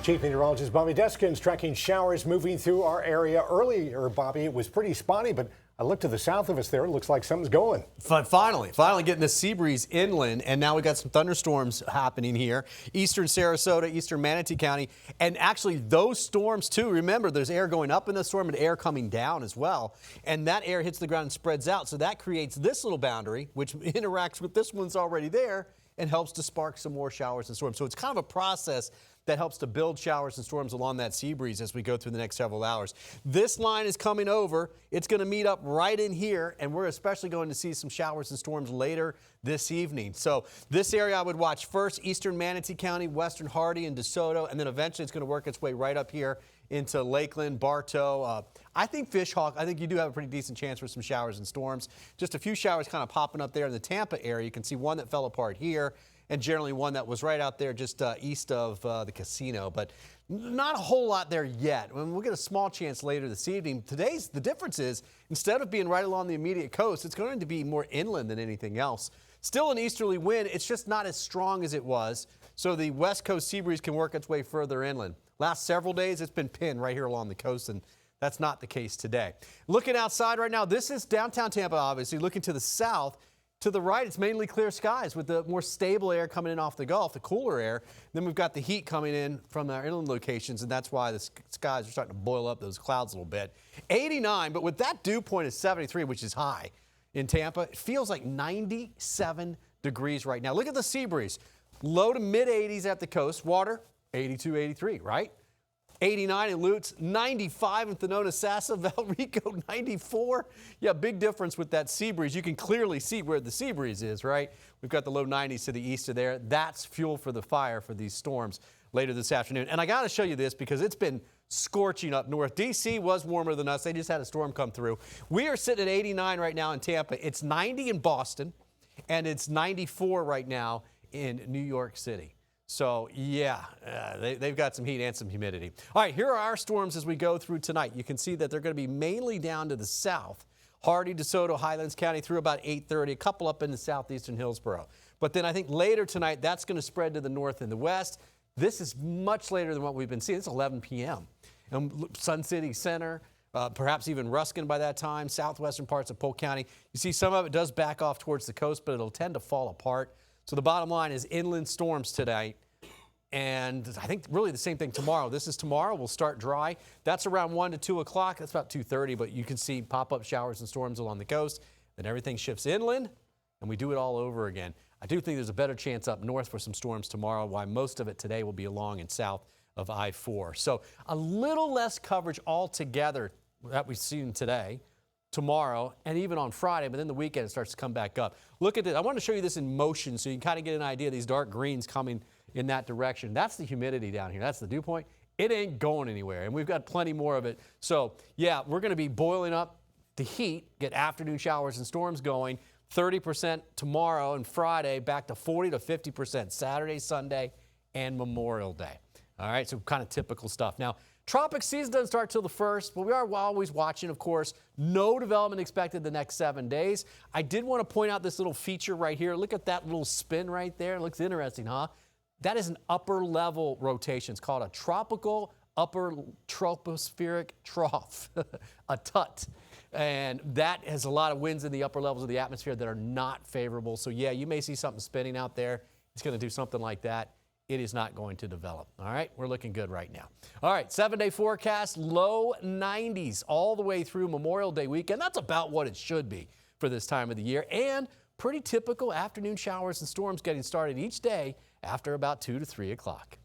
Chief Meteorologist Bobby Deskins tracking showers moving through our area earlier. Bobby, it was pretty spotty, but I look to the south of us there. It looks like something's going. Finally getting the sea breeze inland, and now we got some thunderstorms happening here. Eastern Sarasota, eastern Manatee County, and actually those storms too. Remember, there's air going up in the storm and air coming down as well, and that air hits the ground and spreads out. So that creates this little boundary, which interacts with this one's already there and helps to spark some more showers and storms. So it's kind of a process that helps to build showers and storms along that sea breeze as we go through the next several hours. This line is coming over. It's going to meet up right in here, and we're especially going to see some showers and storms later this evening. So this area I would watch first, eastern Manatee County, western Hardy and DeSoto, and then eventually it's going to work its way right up here into Lakeland, Bartow. I think Fishhawk, I think you do have a pretty decent chance for some showers and storms. Just a few showers kind of popping up there in the Tampa area. You can see one that fell apart here, and generally one that was right out there just east of the casino, but not a whole lot there yet. We'll get a small chance later this evening. The difference is, instead of being right along the immediate coast, it's going to be more inland than anything else. Still an easterly wind, it's just not as strong as it was, so the west coast sea breeze can work its way further inland. Last several days, it's been pinned right here along the coast, and that's not the case today. Looking outside right now, this is downtown Tampa, obviously. Looking to the south, to the right, it's mainly clear skies with the more stable air coming in off the Gulf, the cooler air. Then we've got the heat coming in from our inland locations, and that's why the skies are starting to boil up those clouds a little bit. 89, but with that dew point of 73, which is high in Tampa, it feels like 97 degrees right now. Look at the sea breeze. Low to mid 80s at the coast. Water, 82, 83, right? 89 in Lutz, 95 in Thenona, Sassa, Valrico, 94. Yeah, big difference with that sea breeze. You can clearly see where the sea breeze is, right? We've got the low 90s to the east of there. That's fuel for the fire for these storms later this afternoon. And I got to show you this because it's been scorching up north. D.C. was warmer than us. They just had a storm come through. We are sitting at 89 right now in Tampa. It's 90 in Boston, and it's 94 right now in New York City. So, yeah, they've got some heat and some humidity. All right, here are our storms as we go through tonight. You can see that they're going to be mainly down to the south. Hardy, DeSoto, Highlands County through about 8:30, a couple up in the southeastern Hillsborough. But then I think later tonight, that's going to spread to the north and the west. This is much later than what we've been seeing. It's 11 p.m. And Sun City Center, perhaps even Ruskin by that time, southwestern parts of Polk County. You see some of it does back off towards the coast, but it'll tend to fall apart. So the bottom line is inland storms tonight, and I think really the same thing tomorrow. This is tomorrow. We'll start dry. That's around 1 to 2 o'clock. That's about 2:30, but you can see pop-up showers and storms along the coast. Then everything shifts inland, and we do it all over again. I do think there's a better chance up north for some storms tomorrow, while most of it today will be along and south of I-4. So a little less coverage altogether that we've seen today, tomorrow, and even on Friday, but then the weekend it starts to come back up. Look at this. I want to show you this in motion so you can kind of get an idea of these dark greens coming in that direction. That's the humidity down here. That's the dew point. It ain't going anywhere, and we've got plenty more of it. So, yeah, we're going to be boiling up the heat, get afternoon showers and storms going, 30% tomorrow and Friday, back to 40 to 50% Saturday, Sunday, and Memorial Day. All right, so kind of typical stuff. Now, tropic season doesn't start till the 1st, but we are always watching, of course. No development expected the next 7 days. I did want to point out this little feature right here. Look at that little spin right there. It looks interesting, huh? That is an upper level rotation. It's called a tropical upper tropospheric trough, a TUT. And that has a lot of winds in the upper levels of the atmosphere that are not favorable. So, yeah, you may see something spinning out there. It's going to do something like that. It is not going to develop. All right, we're looking good right now. All right, 7-day forecast, low 90s all the way through Memorial Day weekend. That's about what it should be for this time of the year. And pretty typical afternoon showers and storms getting started each day after about 2 to 3 o'clock.